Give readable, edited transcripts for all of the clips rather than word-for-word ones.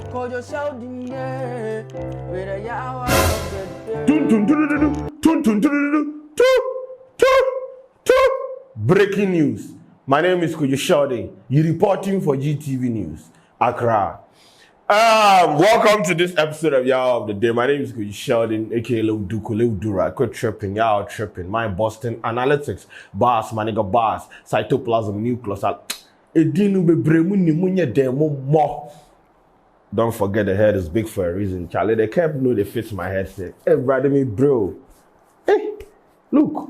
Kojo Sheldon, yeah, with a hour of the Breaking news. My name is Sheldon. You reporting for GTV News, Accra. Welcome to this episode of Y'all of the Day. My name is Sheldon, aka Lil Duku, Lil Dura. Quit tripping, y'all tripping. My Boston analytics, boss, my nigga boss, cytoplasm, nucleus. Don't forget the head is big for a reason. Charlie, they kept know they fit my headset. Hey, brother, me bro. Hey, look.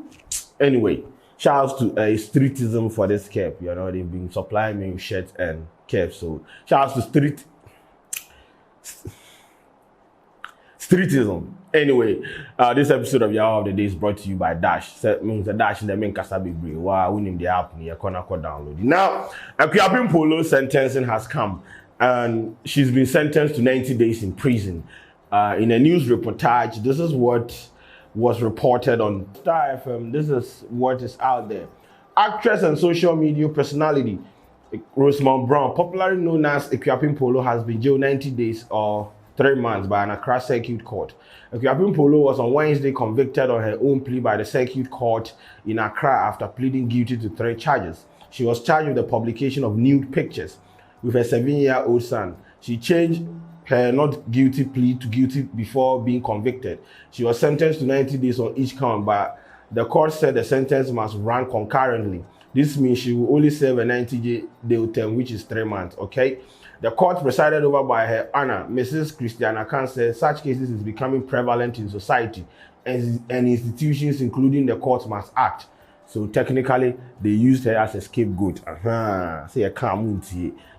Anyway, shout out to Streetism for this cap. You know, they've been supplying me with shirts and caps. So shout out to Streetism. Anyway, this episode of Y'all of the Day is brought to you by Dash. That means the Dash in the main Kasabi Bri. Wow, winning the app near corner download. Now, Akuapem Poloo's sentencing has come. And she's been sentenced to 90 days in prison. In a news reportage, this is what was reported on Star FM. This is what is out there. Actress and social media personality Rosemond Brown, popularly known as Akuapem Poloo, has been jailed 90 days or 3 months by an Accra Circuit Court. Akuapem Poloo was on Wednesday convicted on her own plea by the Circuit Court in Accra after pleading guilty to 3 charges. She was charged with the publication of nude pictures with a 7-year-old son. She changed her not guilty plea to guilty before being convicted. She was sentenced to 90 days on each count, but the court said the sentence must run concurrently. This means she will only serve a 90-day term, which is 3 months, okay? The court presided over by her Honor, Mrs. Christiana Khan, said such cases is becoming prevalent in society, and institutions, including the court, must act. So technically, they used her as a scapegoat. Say you can't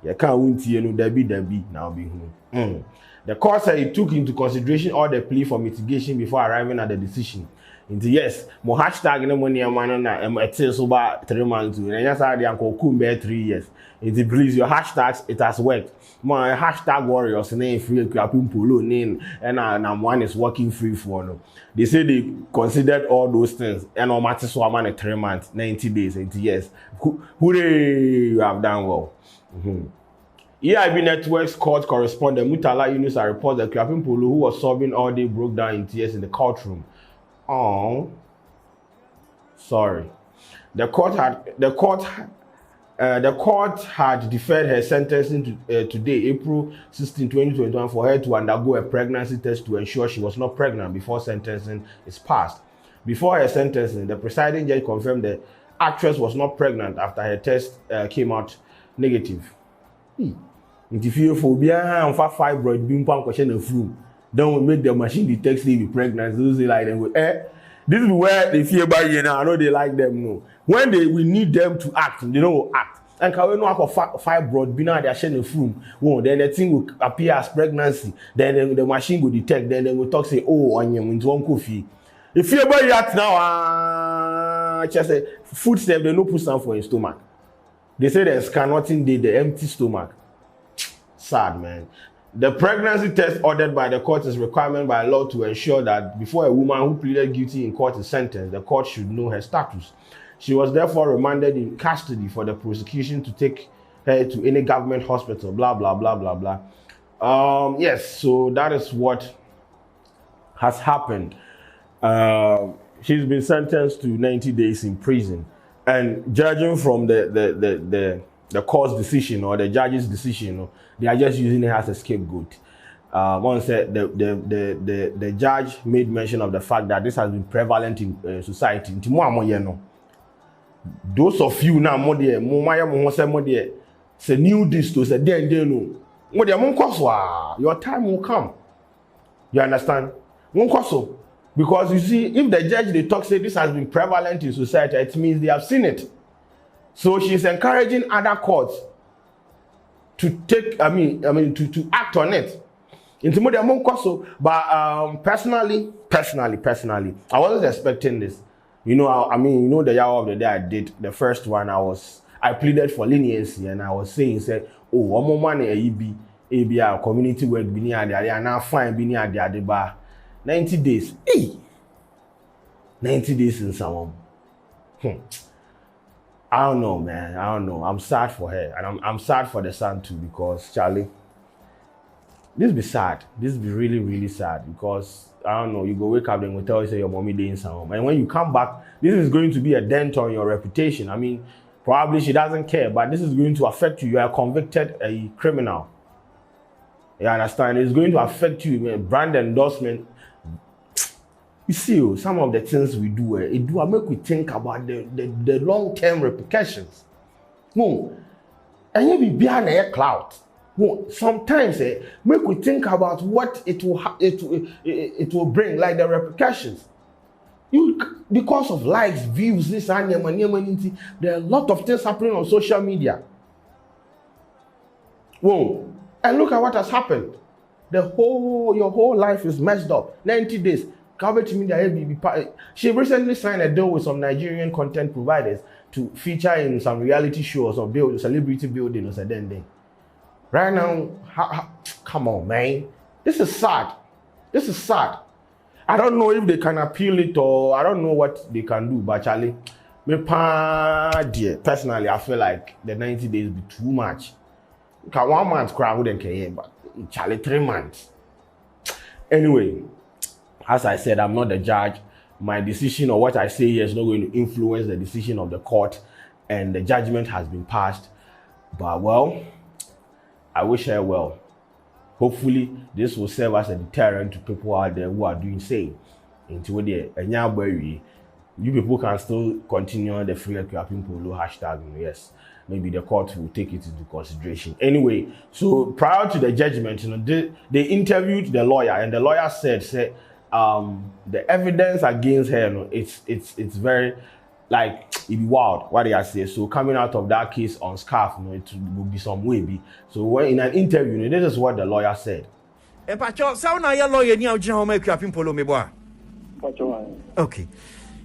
no Debbie now be home. The court said it took into consideration all the plea for mitigation before arriving at the decision. Yes, mo hashtag no money man na it is over 3 months and yes I uncle kumbe 3 years. Please your hashtags, it has worked. My hashtag warriors name free Akuapem Poloo name and one is working free for no. They say they considered all those things and no matter so man 3 months, 90 days, 80 years. Hooray, you have done well. EIB Network's court correspondent Mutala Yunus reports that Akuapem Poloo, who was sobbing all day, broke down in tears in the courtroom. Oh, sorry. The court had deferred her sentencing to today, April 16, 2021, for her to undergo a pregnancy test to ensure she was not pregnant before sentencing is passed. Before her sentencing, the presiding judge confirmed the actress was not pregnant after her test came out negative. If you phobia and fibroid being question of flu, don't make the machine detect be pregnant. So say like them, this is where they fear by you now. I know they like them. No, when we need them to act, they don't act. And can we know how fibroid be now they are sharing flu? Well, then the thing will appear as pregnancy. Then the machine will detect. Then they will talk say, oh, on you into one coffee. If you buy that now, just say food step they no put some for your stomach. They say there's nothing there, the empty stomach. Sad, man. The pregnancy test ordered by the court is requirement by law to ensure that before a woman who pleaded guilty in court is sentenced, the court should know her status. She was therefore remanded in custody for the prosecution to take her to any government hospital, blah, blah, blah, blah, blah. Yes, so that is what has happened. She's been sentenced to 90 days in prison. And judging from the court's decision or the judge's decision, they are just using it as a scapegoat. One said the judge made mention of the fact that this has been prevalent in society. Those of you now, say new this to say no. Your time will come. You understand? Because you see, if the judge they talk say this has been prevalent in society, it means they have seen it. So she's encouraging other courts to take, to act on it. But personally, I wasn't expecting this. The hour of the day I did the first one. I pleaded for leniency and I was saying, oh, one more money a community work bini ade and now fine bini ade ba 90 days. Hey, 90 days in someone. I don't know, man. I don't know. I'm sad for her. And I'm sad for the son too, because Charlie, this be sad. This be really, really sad because I don't know, you go wake up and we tell you say your mommy doing something. And when you come back, this is going to be a dent on your reputation. I mean, probably she doesn't care, but this is going to affect you. You are convicted a criminal. You understand? It's going to affect you. Brand endorsement. You see, some of the things we do, it do make we think about the long-term repercussions. No, and you be behind a cloud. No, sometimes make we think about what it will bring, like the repercussions. Because of likes, views, this and that, there are a lot of things happening on social media. Whoa. And look at what has happened. Your whole life is messed up. 90 days. She recently signed a deal with some Nigerian content providers to feature in some reality shows or celebrity building or something. Right now, come on, man. This is sad. This is sad. I don't know if they can appeal it or I don't know what they can do, but Charlie, personally, I feel like the 90 days be too much. 1 month crowd wouldn't care, but Charlie 3 months. Anyway, as I said, I'm not the judge. My decision or what I say here is not going to influence the decision of the court, and the judgment has been passed. But well, I wish her well. Hopefully, this will serve as a deterrent to people out there who are doing same. Until you people can still continue the free Akuapem Poloo hashtag. Yes, maybe the court will take it into consideration. Anyway, so prior to the judgment, they interviewed the lawyer, and the lawyer said the evidence against her, it's very like it be wild what they are saying. So coming out of that case on scarf, it will be some way. So when in an interview, this is what the lawyer said. Okay.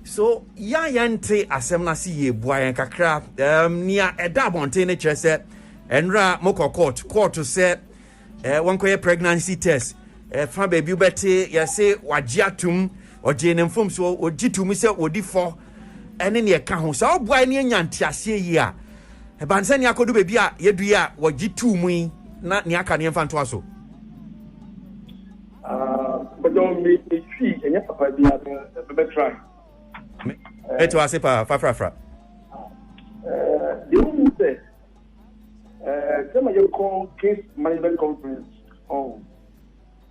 So yante asem na si ye boa kakra nia eda bonte ne kire se enra moko court to say one koye pregnancy test fa baby bete ye say wagiatum oje ne mfom so ogitum se odi fo ene ne ka ho sa boa ne nyante ase yi a e ban se ne akodu baby a yedu a wagitum yi na ne aka ne mfa nto aso but don't me see enya papa bia be try. Eto asepa fafrafra. The woman said, some of your call case management conference. Oh,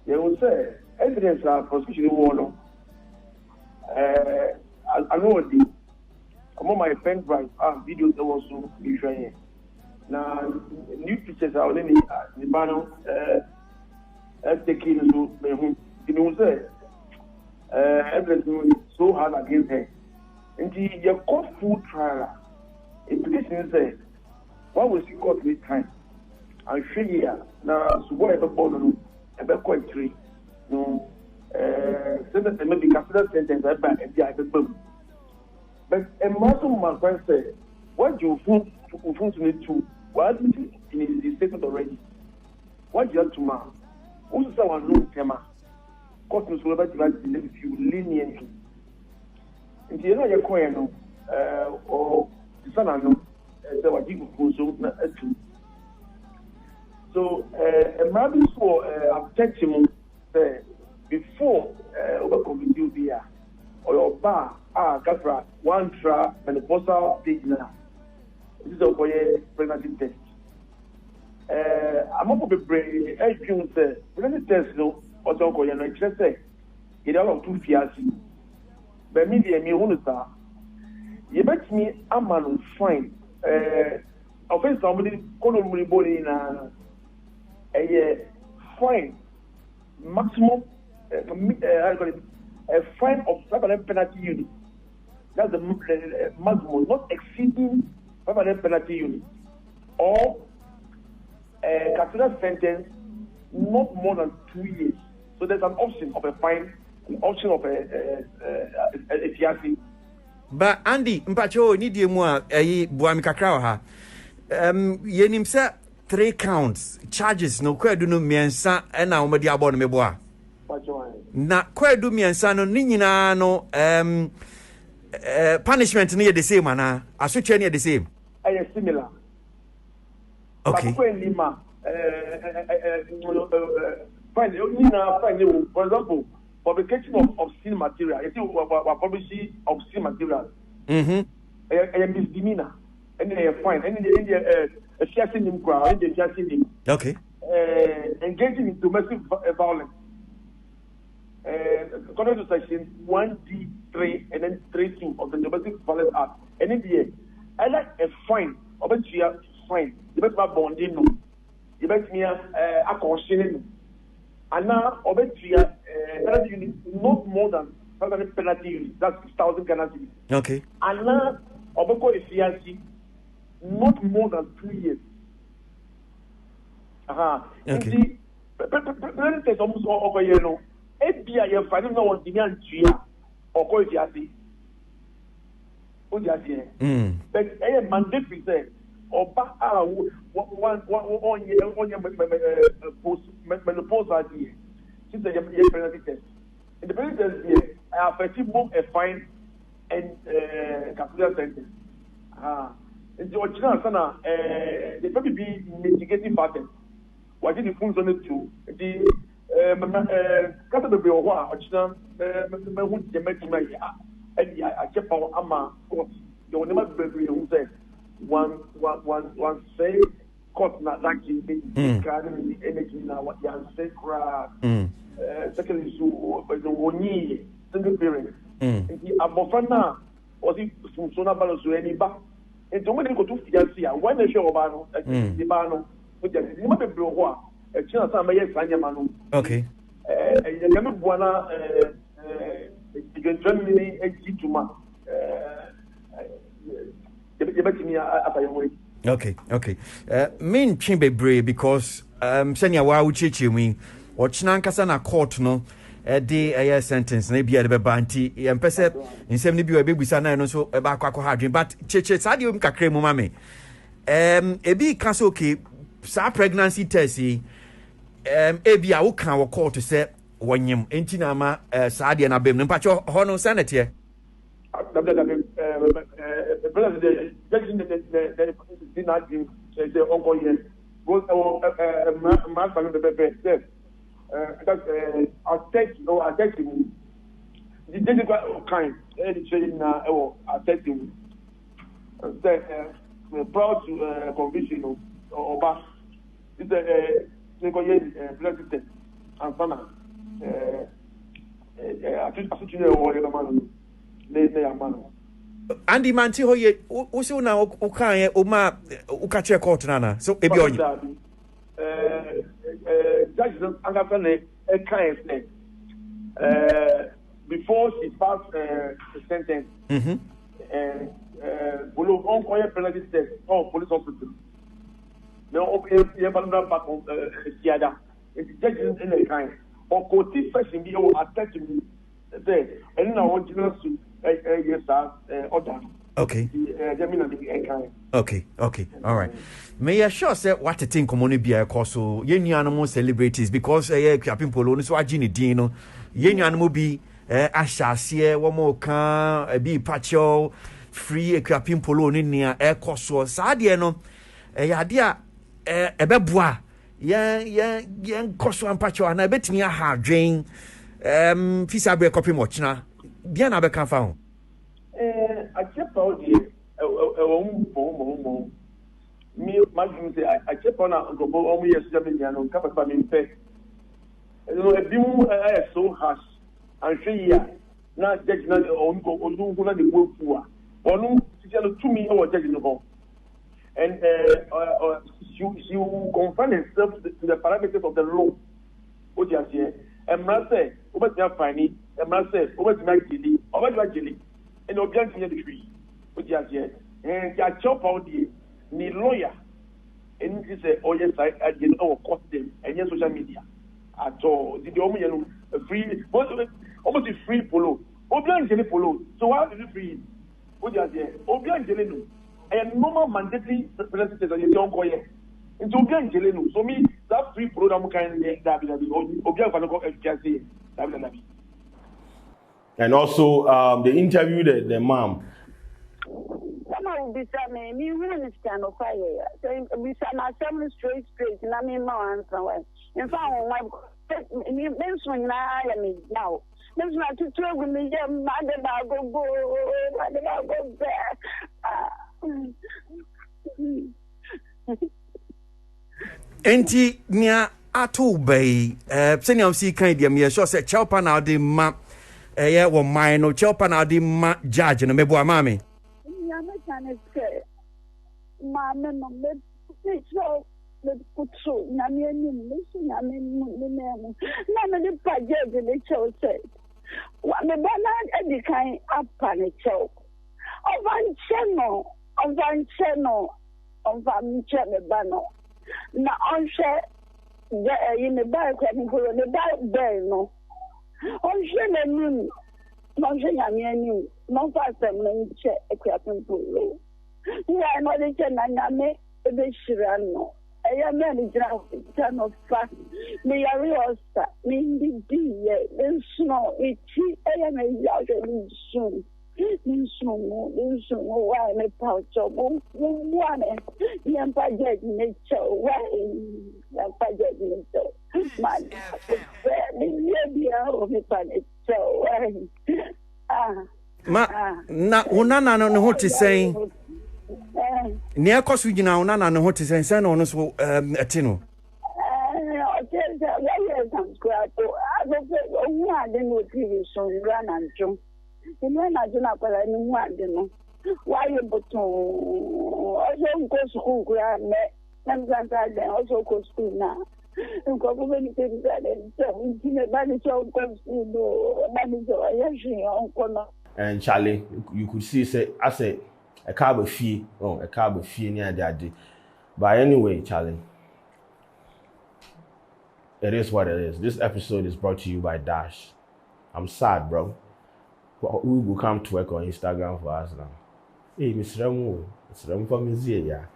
they will say evidence are prosecution war. I know what the among my pen drive videos that was so usually. Now new pictures are only the banner taking to me. They will say evidence is so hard against her. And the court full trial, implication is why was he caught this time? I'm sure now, so whatever born ever quite three. No, sentence maybe consider sentence about the but a muscle man can say, what you need to, what in his statement already? What you have to man? Who's someone knows Tema? Court was about to let you leniently. Nti you know your coin no or sana no say what you go so na atu so maybe for objection say before over committee bia or your bar gafra one tra menopausal stage na this is a pregnancy test I'm up be brain say pregnancy test no or so ko you know just say it all of two fiasi. But me, you bet me a man fine. Offense somebody call me body in a fine maximum a fine of 500 penalty unit. That's the maximum, not exceeding 500 penalty unit. Or a capital sentence not more than 2 years. So there's an option of a fine. An option of a fiasi. But Andy, mpacho ni die mu a boami kakra ha. Yenim se 3 counts charges no kwadu no miensa na omadi abo no meboa. Na kwadu miensa no ni nyina no punishment no ye the same ana asotwe no ye the same. Similar. Okay. But when lima fine, for example, publication of obscene material. You see, we're publishing obscene material. A misdemeanor, and they are fine, and a sharing him crowd, and sharing him. Okay. Engaging in domestic violence. According to section 1D3 and then 3.2 of the Domestic Violence Act, and in the year, I like a fine, or bet you are fine. You bet my bonding, you bet me a caution, and now, or bet you are not more than 500 penalty units, that's 6,000 penalty. Okay. And now, or bet you not more than 2 years. Okay. President is almost over here, no. FBI, you're finding no one in Gia or go to Yasi. But a mandatory say, or back one year menopause idea. Since the penalty test. In the penalty test, I have achieved both a fine and capital sentence. In the original sana, they probably be mitigating factors. What did the funds on it to? Kata bebe owa ochina me hu je metima ya a chepa ama court the one ma bebe hu say one say court na ranking be kan ni energy na what ya say cra secondly so oni single parent nti abofra na o si function na balance any ba nti o me ko tu fiance ya why na show oba no di ba no o je ni ma bebe owa China sama yes anya manu. Okay. Yemi buana Germany ejituma. Yebetimi afayowe. Okay. Main chimbe brave because senya wa uchechi mi ochina nkasa na court no de a sentence na bia de beba nti yempese nsem ne bi obebusa na no so eba akwa hadwen but cheche sade um kakra mu mame. Ebi kasa okay sa pregnancy test ebia wo kan wo court say wonyem enti na ma saade na bem npa cho ho no senate proud to conviction oba president and sana Andy Manti hoye usi una ukaye uma ukache court nana so ebi onye judge angafane kind before she passed the sentence Poloo on koye penalty test or police hospital no you back on Siada. It's judges in the kind or quote person be attached me there and now what you know yes order. Okay. All right. May I sure say what to think commonly be a cause so ye animal celebrities because Akuapem Poloo so agini dino ye animal be ashase one more can be patcho free Akuapem Poloo ni near air cost so sad no idea ebeboa yen koso ampacho na betimi aha dwen fisa bre copy mochina bia na be kan fa ho a chepa odi mo mi magum say a chepa na gobo omu yesu media no ka papa mi pe no ebi mu so harsh and say ya na judge na on ko odu na de wofu a onu ti no to me e wo judge no ho and she will confine herself to the parameters of the law. What you say? And man say, "Over there, fine." And man say, "Over there, jelly." Over there, jelly. And object near the tree. What you say? And you chop out the lawyer. And he say, "Oh yes, I did not cost them." And yes, social media at all. Did you only free? Almost free Poloo. Obiang jelly Poloo. So why is it free? What you say? Obiang jelly no. And normal mandatory representatives are young boy. Into Obiang Jelenu. So me that free program kind of Obiang Fanoko education. And also the interview the mom. will be some me who stand of fire. So we stand some straight, and I mean, no answer. In fact, my mention now. There's not to talk with me, mother, go there. Enti nia ato bay senior see kind of me sure say chelpa na de ma wo mine no chelpa na de ma judge no mebo amame ya me can say ma me no me so le kutso na me ni me so na me na me de paje de chel say wa me bana e di kan apa ne chel ovan cheno ovan cheme bano na onse in the back when go the back there no onse na nim no onse ya me anim no fast na nche Akuapem Poloo ya no de che na nyame e be shira no e ya me ni gra no fa me ya riosta me ndi die nso ichi e ya me ya je nso why me pouch one yam pajet nature why yam pajet nature man me me panet why ma na unana no ho te sen ne akoso gina unana no ho te sen sen no so etino I do not put any one, you know. Why you but also go school, also go school now. And go many things that and Charlie, you could see, say, I say, a cab of fee, a cab of fee near daddy. But anyway, Charlie, it is what it is. This episode is brought to you by Dash. I'm sad, bro. Who will come to work on Instagram for us now? Hey, Mr. Ramo, for me, yeah.